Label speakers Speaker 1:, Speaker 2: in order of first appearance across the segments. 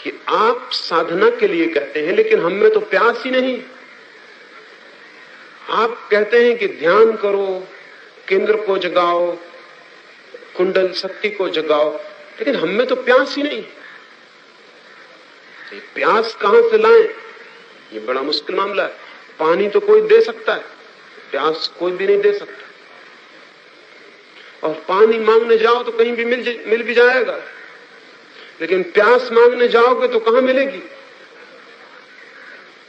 Speaker 1: कि आप साधना के लिए कहते हैं, लेकिन हम में तो प्यास ही नहीं। आप कहते हैं कि ध्यान करो, केंद्र को जगाओ, कुंडल शक्ति को जगाओ, लेकिन हम में तो प्यास ही नहीं। तो प्यास कहां से लाएं? ये बड़ा मुश्किल मामला है। पानी तो कोई दे सकता है, प्यास कोई भी नहीं दे सकता। और पानी मांगने जाओ तो कहीं भी मिल भी जाएगा, लेकिन प्यास मांगने जाओगे तो कहां मिलेगी?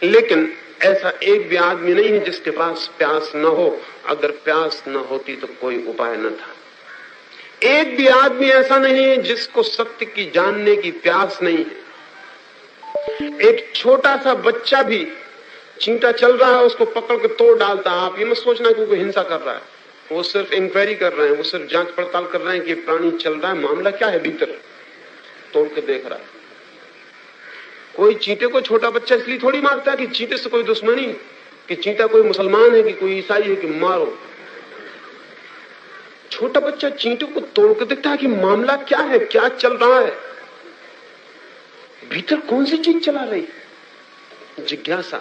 Speaker 1: लेकिन ऐसा एक भी आदमी नहीं है जिसके पास प्यास न हो। अगर प्यास न होती तो कोई उपाय न था। एक भी आदमी ऐसा नहीं है जिसको सत्य की जानने की प्यास नहीं है। एक छोटा सा बच्चा भी, चींटा चल रहा है, उसको पकड़ के तोड़ डालता है। आप ये मत सोचना कि कोई हिंसा कर रहा है, वो सिर्फ इंक्वायरी कर रहे हैं, वो सिर्फ जांच पड़ताल कर रहे हैं कि प्राणी चल रहा है, मामला क्या है भीतर, तोड़ के देख रहा है। कोई चींटे को छोटा बच्चा इसलिए थोड़ी मारता है कि चींटे से कोई दुश्मनी, कि चींटा कोई मुसलमान है कि कोई ईसाई है कि मारो। छोटा बच्चा चींटे को तोड़ के देखता है कि मामला क्या है, क्या चल रहा है, भीतर कौन सी चीज चला रही। जिज्ञासा।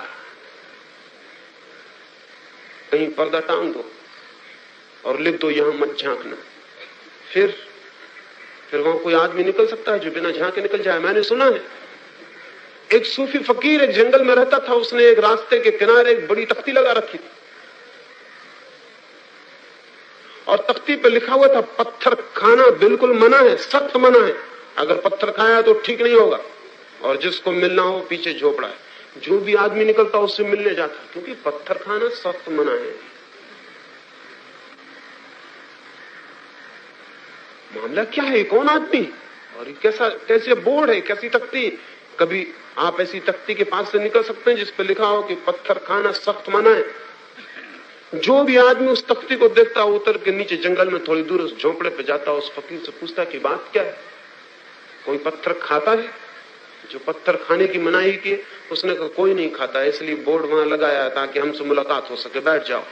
Speaker 1: कहीं पर्दा टांग दो और लिख दो यहां मत झांकना। फिर वहां कोई आदमी निकल सकता है जो बिना झांके निकल जाए। मैंने सुना है एक सूफी फकीर एक जंगल में रहता था, उसने एक रास्ते के किनारे एक बड़ी तख्ती लगा रखी थी और तख्ती पे लिखा हुआ था पत्थर खाना बिल्कुल मना है, सख्त मना है। अगर पत्थर खाया तो ठीक नहीं होगा, और जिसको मिलना हो पीछे झोपड़ा है। जो भी आदमी निकलता उससे मिलने जाता, क्योंकि पत्थर खाना सख्त मना है। मामला क्या है, कौन आदमी और कैसे बोर्ड है, कैसी तख्ती। कभी आप ऐसी तख्ती के पास से निकल सकते हैं जिस पर लिखा हो कि पत्थर खाना सख्त मना है। जो भी आदमी उस तख्ती को देखता, उतर के नीचे जंगल में थोड़ी दूर उस झोपड़े पे जाता, उस फकीर से पूछता कि बात क्या है, कोई पत्थर खाता है? जो पत्थर खाने की मनाही की, उसने कहा कोई नहीं खाता, इसलिए बोर्ड वहां लगाया ताकि हमसे मुलाकात हो सके, बैठ जाओ।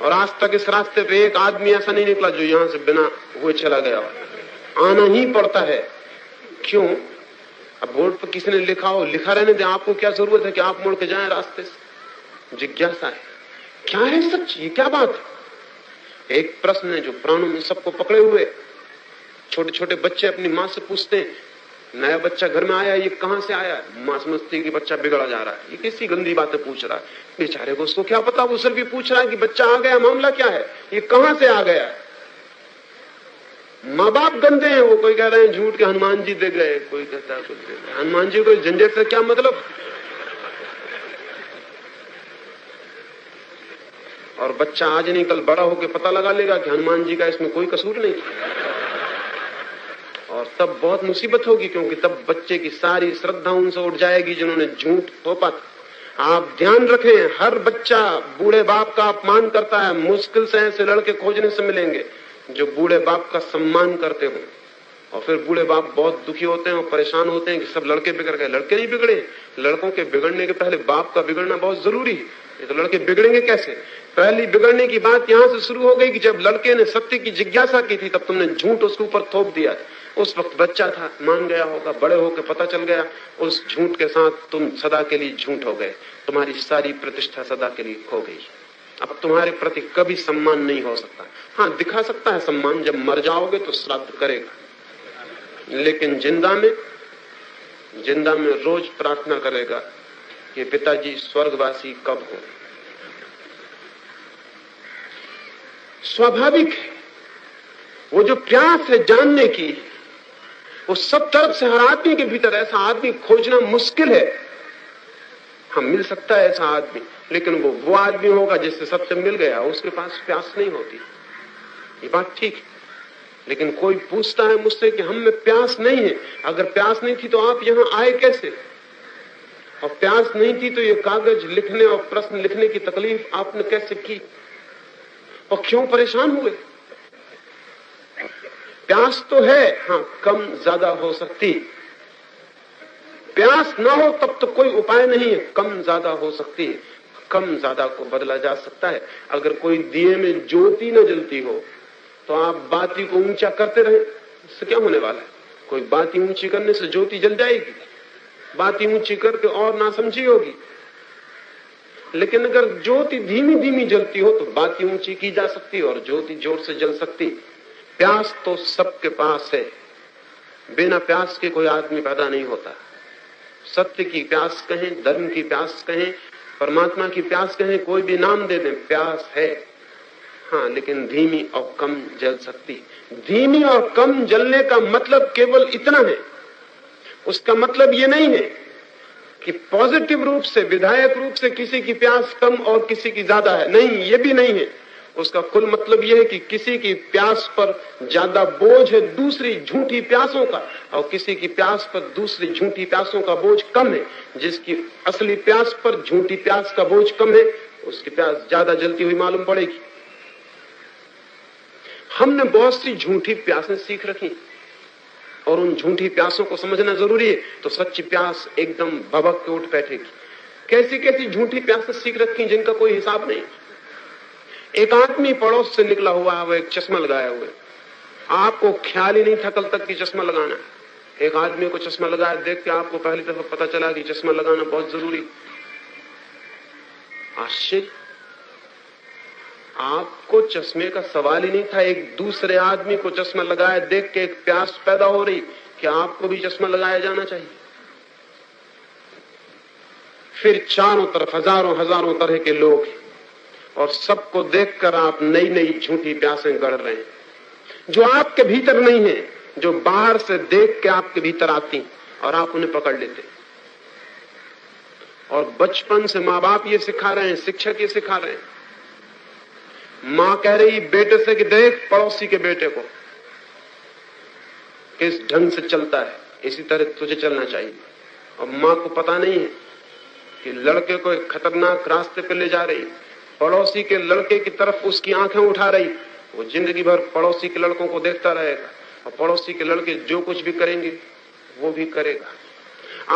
Speaker 1: और आज तक इस रास्ते पे एक आदमी ऐसा नहीं निकला जो यहां से बिना हुए चला गया। आना ही पड़ता है। क्यों? अब बोर्ड पर किसी ने लिखा हो, लिखा रहने दे, आपको क्या जरूरत है कि आप मुड़ के जाएं रास्ते से। जिज्ञासा है, क्या है सच, ये क्या बात है? एक प्रश्न है जो प्राणों में सबको पकड़े हुए। छोटे छोटे बच्चे अपनी माँ से पूछते हैं, नया बच्चा घर में आया, ये कहां से आया? मां समझती कि बच्चा बिगड़ा जा रहा है, ये किसी गंदी बातें पूछ रहा है। बेचारे को उसको क्या पता, वो सिर्फ ये पूछ रहा है कि बच्चा आ गया, मामला क्या है, ये कहां से आ गया। माँ बाप गंदे हैं, वो कोई कह रहे हैं झूठ के हनुमान जी दे गए, कोई कहता है कुछ दे गए। हनुमान जी को झंझट से क्या मतलब। और बच्चा आज नहीं कल बड़ा होकर पता लगा लेगा कि हनुमान जी का इसमें कोई कसूर नहीं, और तब बहुत मुसीबत होगी, क्योंकि तब बच्चे की सारी श्रद्धा उनसे उठ जाएगी जिन्होंने झूठ थोपा। आप ध्यान रखें, हर बच्चा बूढ़े बाप का अपमान करता है। मुश्किल से ऐसे लड़के खोजने से मिलेंगे जो बूढ़े बाप का सम्मान करते हो। और फिर बूढ़े बाप बहुत दुखी होते हैं और परेशान होते हैं कि सब लड़के बिगड़ गए। लड़के नहीं बिगड़े, लड़कों के बिगड़ने के पहले बाप का बिगड़ना बहुत जरूरी है। ये तो लड़के बिगड़ेंगे कैसे? पहली बिगड़ने की बात यहां से शुरू हो गई कि जब लड़के ने सत्य की जिज्ञासा की थी, तब तुमने झूठ उसके ऊपर थोप दिया। उस वक्त बच्चा था, मान गया होगा, बड़े होकर पता चल गया, उस झूठ के साथ तुम सदा के लिए झूठ हो गए, तुम्हारी सारी प्रतिष्ठा सदा के लिए खो गई। अब तुम्हारे प्रति कभी सम्मान नहीं हो सकता। हाँ, दिखा सकता है सम्मान, जब मर जाओगे तो श्राद्ध करेगा, लेकिन जिंदा में रोज प्रार्थना करेगा कि पिताजी स्वर्गवासी कब हो। स्वाभाविक है, वो जो प्यास है जानने की, वो सब तरफ से हर आदमी के भीतर। ऐसा आदमी खोजना मुश्किल है। हाँ, मिल सकता है ऐसा आदमी, लेकिन वो आदमी होगा जिससे सबसे मिल गया, उसके पास प्यास नहीं होती। ये बात ठीक है, लेकिन कोई पूछता है मुझसे कि हम में प्यास नहीं है। अगर प्यास नहीं थी तो आप यहां आए कैसे? और प्यास नहीं थी तो ये कागज लिखने और प्रश्न लिखने की तकलीफ आपने कैसे की, और क्यों परेशान हुए? प्यास तो है, हाँ, कम ज्यादा हो सकती। प्यास ना हो तब तो कोई उपाय नहीं है, कम ज्यादा हो सकती है। कम ज्यादा को बदला जा सकता है। अगर कोई दिए में ज्योति न जलती हो तो आप बाती को ऊंचा करते रहे, इससे क्या होने वाला है? कोई बाती ऊंची करने से ज्योति जल जाएगी, बाती ऊंची करके और नासमझी होगी। लेकिन अगर ज्योति धीमी धीमी जलती हो तो बाती ऊंची की जा सकती और ज्योति जोर से जल सकती। प्यास तो सबके पास है, बिना प्यास के कोई आदमी पैदा नहीं होता। सत्य की प्यास कहें, धर्म की प्यास कहें, परमात्मा की प्यास कहें, कोई भी नाम दे दें, प्यास है। हाँ, लेकिन धीमी और कम जल सकती। धीमी और कम जलने का मतलब केवल इतना है, उसका मतलब ये नहीं है कि पॉजिटिव रूप से, विधायक रूप से किसी की प्यास कम और किसी की ज्यादा है। नहीं, ये भी नहीं है। उसका कुल मतलब यह है कि किसी की प्यास पर ज्यादा बोझ है दूसरी झूठी प्यासों का, और किसी की प्यास पर दूसरी झूठी प्यासों का बोझ कम है। जिसकी असली प्यास पर झूठी प्यास का बोझ कम है, उसकी प्यास ज्यादा जलती हुई मालूम पड़ेगी। हमने बहुत सी झूठी प्यासें सीख रखी और उन झूठी प्यासों को समझना जरूरी है, तो सच्ची प्यास एकदम भभक के उठ बैठेगी। कैसी कैसी झूठी प्यासें सीख रखी जिनका कोई हिसाब नहीं। एक आदमी पड़ोस से निकला हुआ है, वो एक चश्मा लगाया हुआ है, आपको ख्याल ही नहीं था कल तक कि चश्मा लगाना। एक आदमी को चश्मा लगाया देख के आपको पहली दफा पता चला कि चश्मा लगाना बहुत जरूरी। आश्चर्य, आपको चश्मे का सवाल ही नहीं था। एक दूसरे आदमी को चश्मा लगाया देख के एक प्यास पैदा हो रही कि आपको भी चश्मा लगाया जाना चाहिए। फिर चारों तरफ हजारों हजारों तरह के लोग हैं और सबको देखकर आप नई नई झूठी प्यासें गढ़ रहे हैं, जो आपके भीतर नहीं है, जो बाहर से देख के आपके भीतर आती और आप उन्हें पकड़ लेते। और बचपन से माँ बाप ये सिखा रहे हैं, शिक्षक ये सिखा रहे हैं। माँ कह रही बेटे से कि देख पड़ोसी के बेटे को किस ढंग से चलता है, इसी तरह तुझे चलना चाहिए। और माँ को पता नहीं है कि लड़के को एक खतरनाक रास्ते पे ले जा रही, पड़ोसी के लड़के की तरफ उसकी आंखें उठा रही। वो जिंदगी भर पड़ोसी के लड़कों को देखता रहेगा और पड़ोसी के लड़के जो कुछ भी करेंगे वो भी करेगा।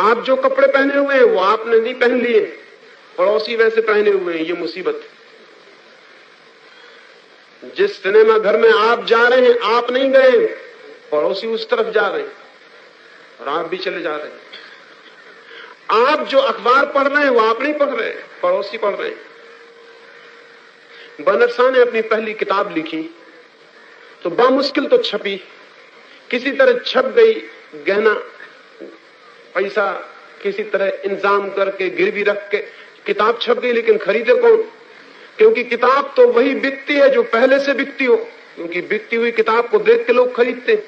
Speaker 1: आप जो कपड़े पहने हुए हैं वो आपने नहीं पहन लिए, पड़ोसी वैसे पहने हुए हैं। ये मुसीबत है। जिस सिनेमा घर में आप जा रहे हैं आप नहीं गए, पड़ोसी उस तरफ जा रहे हैं और आप भी चले जा रहे हैं। आप जो अखबार पढ़ रहे हैं वो आप नहीं पढ़ रहे, पड़ोसी पढ़ रहे हैं। बर्नार्ड शॉ ने अपनी पहली किताब लिखी तो बामुश्किल तो छपी, किसी तरह छप गई, गहना पैसा किसी तरह इंतजाम करके गिरवी रख के किताब छप गई। लेकिन खरीदे कौन? क्योंकि किताब तो वही बिकती है जो पहले से बिकती हो, क्योंकि बिकती हुई किताब को देख के लोग खरीदते।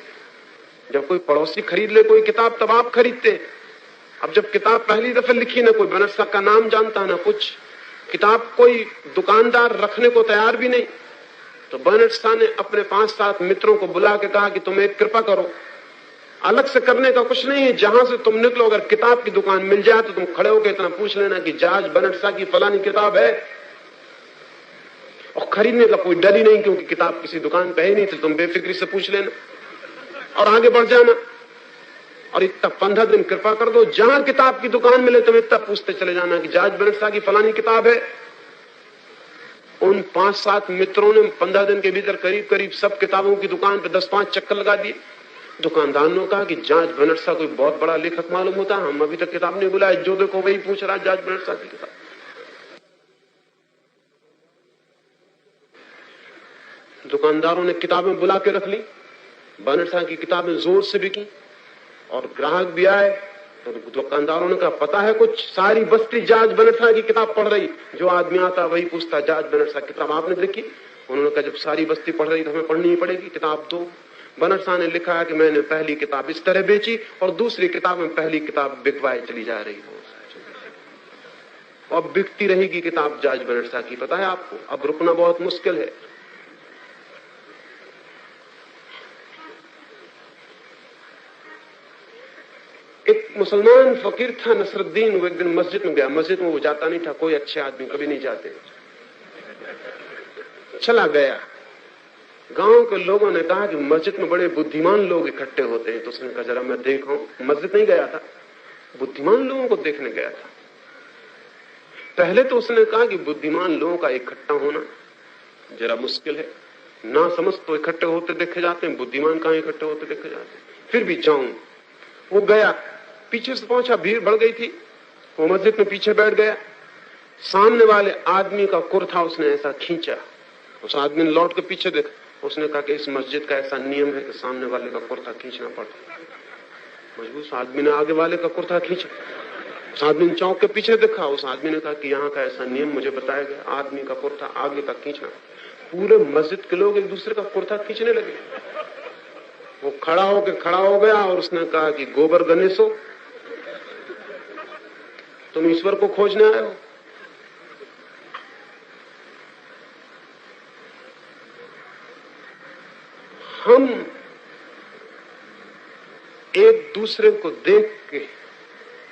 Speaker 1: जब कोई पड़ोसी खरीद ले कोई किताब तब आप खरीदते। अब जब किताब पहली दफे लिखी, ना कोई बर्नार्ड शॉ का नाम जानता ना कुछ, किताब कोई दुकानदार रखने को तैयार भी नहीं, तो बर्नार्ड शॉ ने अपने 5-7 मित्रों को बुला के कहा कि तुम एक कृपा करो, अलग से करने का कुछ नहीं है, जहां से तुम निकलो अगर किताब की दुकान मिल जाए तो तुम खड़े होकर इतना पूछ लेना कि जॉर्ज बर्नार्ड शॉ की फलानी किताब है। और खरीदने का कोई डर ही नहीं, क्योंकि किताब किसी दुकान पे ही नहीं थी, तुम बेफिक्री से पूछ लेना और आगे बढ़ जाना। और इतना 15 दिन कृपा कर दो, जहां किताब की दुकान मिले तुम इतना पूछते चले जाना कि जॉर्ज बर्नार्ड शॉ की फलानी किताब है। उन 5-7 मित्रों ने 15 दिन के भीतर करीब करीब सब किताबों की दुकान पे 10-5 चक्कर लगा दिए। दुकानदार ने कहा कि जॉर्ज बर्नार्ड शॉ कोई बहुत बड़ा लेखक मालूम होता है, हम अभी तक किताब नहीं बुलाए, जो देखो वही पूछ रहा जॉर्ज बर्नार्ड शॉ की किताब। दुकानदारों ने किताबें बुला के रख ली, बर्नार्ड शॉ की किताबें जोर से बिकी और ग्राहक भी आए। तो दुकानदारों ने कहा पता है कुछ, सारी बस्ती जॉर्ज बर्नार्ड शॉ की किताब पढ़ रही, जो आदमी आता वही पूछता जॉर्ज बर्नार्ड शॉ की किताब आपने देखी? उन्होंने कहा जब सारी बस्ती पढ़ रही तो हमें पढ़नी ही पड़ेगी, किताब दो। बर्नार्ड शॉ ने लिखा है कि मैंने पहली किताब इस तरह बेची और दूसरी किताब में पहली किताब बिकवाई चली जा रही हो और बिकती रहेगी किताब जॉर्ज बर्नार्ड शॉ की। पता है आपको, अब रुकना बहुत मुश्किल है। एक मुसलमान फकीर था नसरुद्दीन, वो एक दिन मस्जिद में गया। मस्जिद में वो जाता नहीं था, कोई अच्छे आदमी कभी नहीं जाते। चला गया, गांव के लोगों ने कहा कि मस्जिद में बड़े बुद्धिमान लोग इकट्ठे होते हैं, तो उसने कहा जरा मैं देखूं। मस्जिद नहीं गया था, बुद्धिमान लोगों को देखने गया था। पहले तो उसने कहा कि बुद्धिमान लोगों का इकट्ठा होना जरा मुश्किल है, ना समझ तो इकट्ठे होते देखे जाते हैं, बुद्धिमान कहां इकट्ठे होते देखे जाते हैं। फिर भी जाऊं। वो गया, पीछे से पहुंचा, भीड़ बढ़ गई थी, वो मस्जिद में पीछे बैठ गया। सामने वाले आदमी का कुर्ता उसने ऐसा खींचा, उस आदमी ने लौट के पीछे देखा, उसने कहा कि इस मस्जिद का ऐसा नियम है कि सामने वाले का कुर्ता खींचना पड़ता। मजबूर आदमी ने आगे वाले का कुर्ता खींचा। उस आदमी ने चौंक के पीछे देखा, उस आदमी ने कहा कि यहाँ का ऐसा नियम मुझे बताया गया, आदमी का कुर्ता आगे तक खींचना। पूरे मस्जिद के लोग एक दूसरे का कुर्ता खींचने लगे। वो खड़ा हो गया और उसने कहा कि गोबर गणेशो, तुम ईश्वर को खोजने आए हो? हम एक दूसरे को देख के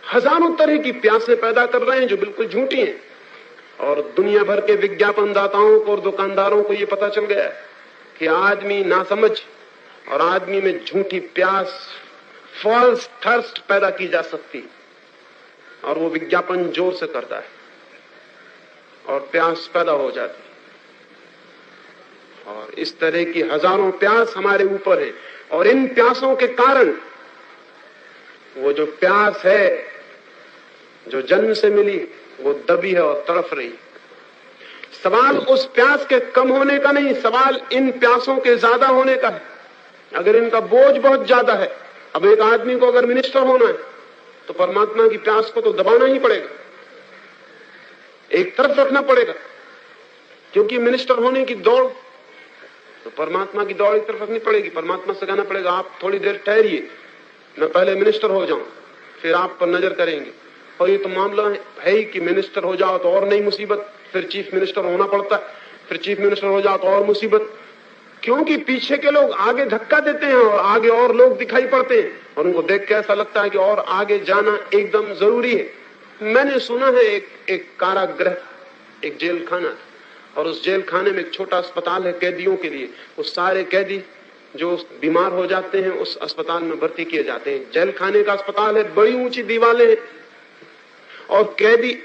Speaker 1: हजारों तरह की प्यासें पैदा कर रहे हैं जो बिल्कुल झूठी हैं, और दुनिया भर के विज्ञापन दाताओं को और दुकानदारों को यह पता चल गया है कि आदमी नासमझ और आदमी में झूठी प्यास, फॉल्स थर्स्ट पैदा की जा सकती, और वो विज्ञापन जोर से करता है और प्यास पैदा हो जाती। और इस तरह की हजारों प्यास हमारे ऊपर है, और इन प्यासों के कारण वो जो प्यास है जो जन्म से मिली वो दबी है और तड़फ रही। सवाल उस प्यास के कम होने का नहीं, सवाल इन प्यासों के ज्यादा होने का है। अगर इनका बोझ बहुत ज्यादा है, अब एक आदमी को अगर मिनिस्टर होना है तो परमात्मा की प्यास को तो दबाना ही पड़ेगा, एक तरफ रखना पड़ेगा, क्योंकि मिनिस्टर होने की दौड़ तो परमात्मा की दौड़ एक तरफ रखनी पड़ेगी। परमात्मा से कहना पड़ेगा आप थोड़ी देर ठहरिए, मैं पहले मिनिस्टर हो जाऊं, फिर आप पर नजर करेंगे। और ये तो मामला है ही कि मिनिस्टर हो जाओ तो और नई मुसीबत, फिर चीफ मिनिस्टर होना पड़ता है, फिर चीफ मिनिस्टर हो जाओ तो और मुसीबत, क्योंकि पीछे के लोग आगे धक्का देते हैं और आगे और लोग दिखाई पड़ते हैं, और उनको देख के ऐसा लगता है कि और आगे जाना एकदम जरूरी है। मैंने सुना है एक कारागृह, एक जेल खाना, और उस जेल खाने में एक छोटा अस्पताल है कैदियों के लिए। उस सारे कैदी जो बीमार हो जाते हैं उस अस्पताल में भर्ती किए जाते हैं। जेल खाने का अस्पताल है, बड़ी ऊंची दीवारें हैं, और कैदी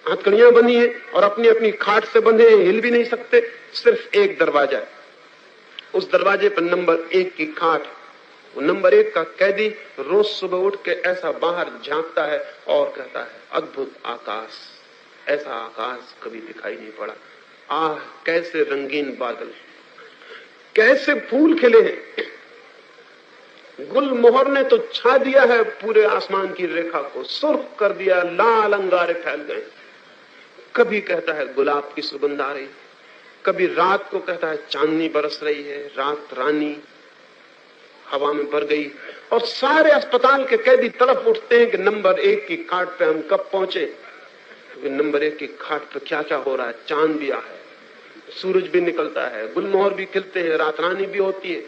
Speaker 1: हथकड़ियां बंधी हैं और अपनी अपनी खाट से बंधे हैं, हिल भी नहीं सकते। सिर्फ एक दरवाजा है, उस दरवाजे पर नंबर 1 की खाट। वो नंबर 1 का कैदी रोज सुबह उठ के ऐसा बाहर झांकता है और कहता है अद्भुत आकाश, ऐसा आकाश कभी दिखाई नहीं पड़ा। आह कैसे रंगीन बादल, कैसे फूल खिले हैं, गुलमोहर ने तो छा दिया है पूरे आसमान की रेखा को, सुर्ख कर दिया, लाल अंगारे फैल गए। कभी कहता है गुलाब की सुगंध आ रही, कभी रात को कहता है चांदनी बरस रही है, रात रानी हवा में भर गई। और सारे अस्पताल के कैदी तड़प उठते हैं कि नंबर 1 की खाट पे हम कब पहुंचे, क्योंकि नंबर 1 की खाट पे क्या क्या हो रहा है। चांद भी है, सूरज भी निकलता है, गुलमोहर भी खिलते हैं, रात रानी भी होती है।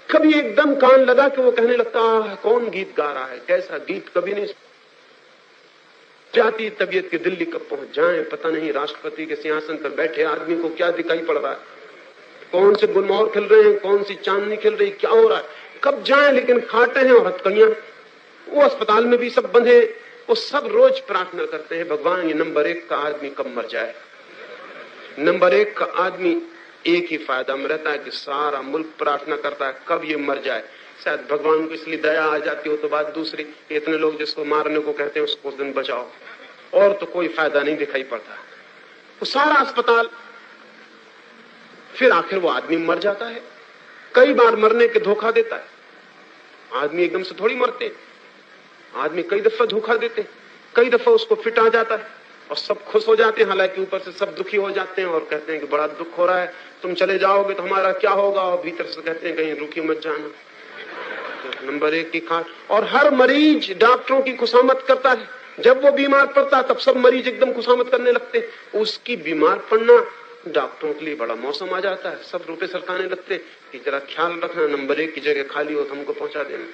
Speaker 1: कभी एकदम कान लगा कि वो कहने लगता है कौन गीत गा रहा है, कैसा गीत कभी नहीं जाती तबीयत की दिल्ली कब पहुंच जाए, पता नहीं राष्ट्रपति के सिंहासन पर बैठे आदमी को क्या दिखाई पड़ रहा है, कौन से गुलमोहर खिल रहे हैं, कौन सी चांदनी खिल रही, क्या हो रहा है, कब जाए। लेकिन खाटे हैं और हथकड़ियां, वो अस्पताल में भी सब बंधे, वो सब रोज प्रार्थना करते हैं भगवान ये नंबर 1 का आदमी कब मर जाए। नंबर 1 का आदमी एक ही फायदा में रहता है कि सारा मुल्क प्रार्थना करता है कब ये मर जाए। शायद भगवान को इसलिए दया आ जाती हो तो बात दूसरी, इतने लोग जिसको मारने को कहते हैं उसको उस दिन बचाओ, और तो कोई फायदा नहीं दिखाई पड़ता। वो सारा अस्पताल, फिर आखिर वो आदमी मर जाता है। कई बार मरने के धोखा देता है आदमी, एकदम से थोड़ी मरते, आदमी कई दफा धोखा देते, कई दफा उसको फिट आ जाता है और सब खुश हो जाते हैं, हालांकि ऊपर से सब दुखी हो जाते हैं और कहते हैं कि बड़ा दुख हो रहा है, तुम चले जाओगे तो हमारा क्या होगा, और भीतर से कहते हैं कहीं रुकी मत जाना। तो नंबर 1 की खाट। और हर मरीज डॉक्टरों की खुशामद करता है, जब वो बीमार पड़ता है तब सब मरीज एकदम खुशामद करने लगते हैं। उसकी बीमार पड़ना डॉक्टरों के लिए बड़ा मौसम आ जाता है, सब रुपए सरकाने लगते कि जरा ख्याल रखना, नंबर 1 की जगह खाली हो तो हमको पहुंचा देना।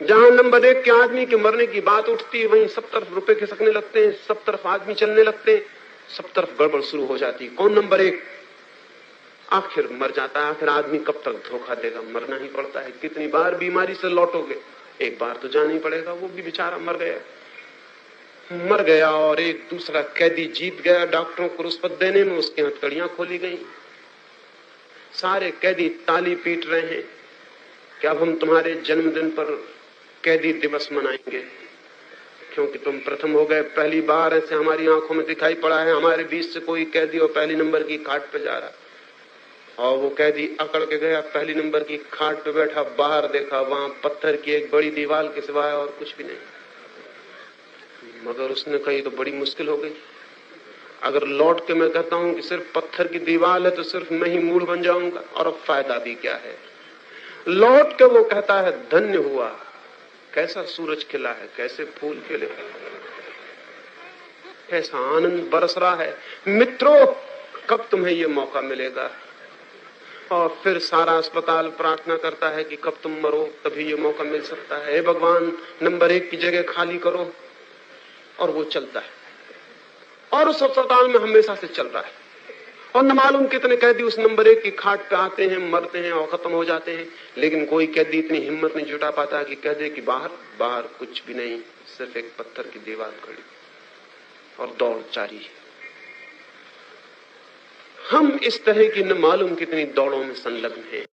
Speaker 1: जहां नंबर 1 के आदमी के मरने की बात उठती है वहीं सब तरफ रुपए खिसकने लगते हैं, सब तरफ आदमी चलने लगते हैं, सब तरफ गड़बड़ शुरू हो जाती है। कौन नंबर 1? आखिर मर जाता है। आखिर आदमी कब तक धोखा देगा, मरना ही पड़ता है। कितनी बार बीमारी से लौटोगे, एक बार तो जाना ही पड़ेगा। वो भी बेचारा मर गया और एक दूसरा कैदी जीत गया डॉक्टरों को रुष्वत देने में, उसकी हथकड़ियां खोली गई। सारे कैदी ताली पीट रहे हैं कि अब हम तुम्हारे जन्मदिन पर कैदी दिवस मनाएंगे, क्योंकि तुम प्रथम हो गए। पहली बार ऐसे हमारी आंखों में दिखाई पड़ा है, हमारे बीच से कोई कैदी और पहली नंबर की खाट पे जा रहा, और वो कैदी अकड़ के गया, पहली नंबर की खाट पे बैठा, बाहर देखा, वहां पत्थर की एक बड़ी दीवार के सिवाय और कुछ भी नहीं। मगर उसने कही तो बड़ी मुश्किल हो गई। अगर लौट के मैं कहता हूं कि सिर्फ पत्थर की दीवार है तो सिर्फ मैं ही मूल बन जाऊंगा, और अब फायदा भी क्या है। लौट के वो कहता है धन्य हुआ, कैसा सूरज खिला है, कैसे फूल खिले, कैसा आनंद बरस रहा है। मित्रों, कब तुम्हें ये मौका मिलेगा। और फिर सारा अस्पताल प्रार्थना करता है कि कब तुम मरो तभी ये मौका मिल सकता है। हे भगवान, नंबर 1 की जगह खाली करो। और वो चलता है, और उस अस्पताल में हमेशा से चल रहा है। और न मालूम कितने कैदी उस नंबर 1 की खाट पे आते हैं, मरते हैं और खत्म हो जाते हैं। लेकिन कोई कैदी इतनी हिम्मत नहीं जुटा पाता कि कह दे कि बाहर बाहर कुछ भी नहीं, सिर्फ एक पत्थर की दीवार खड़ी, और दौड़ जारी है। हम इस तरह की न मालूम कितनी दौड़ों में संलग्न हैं।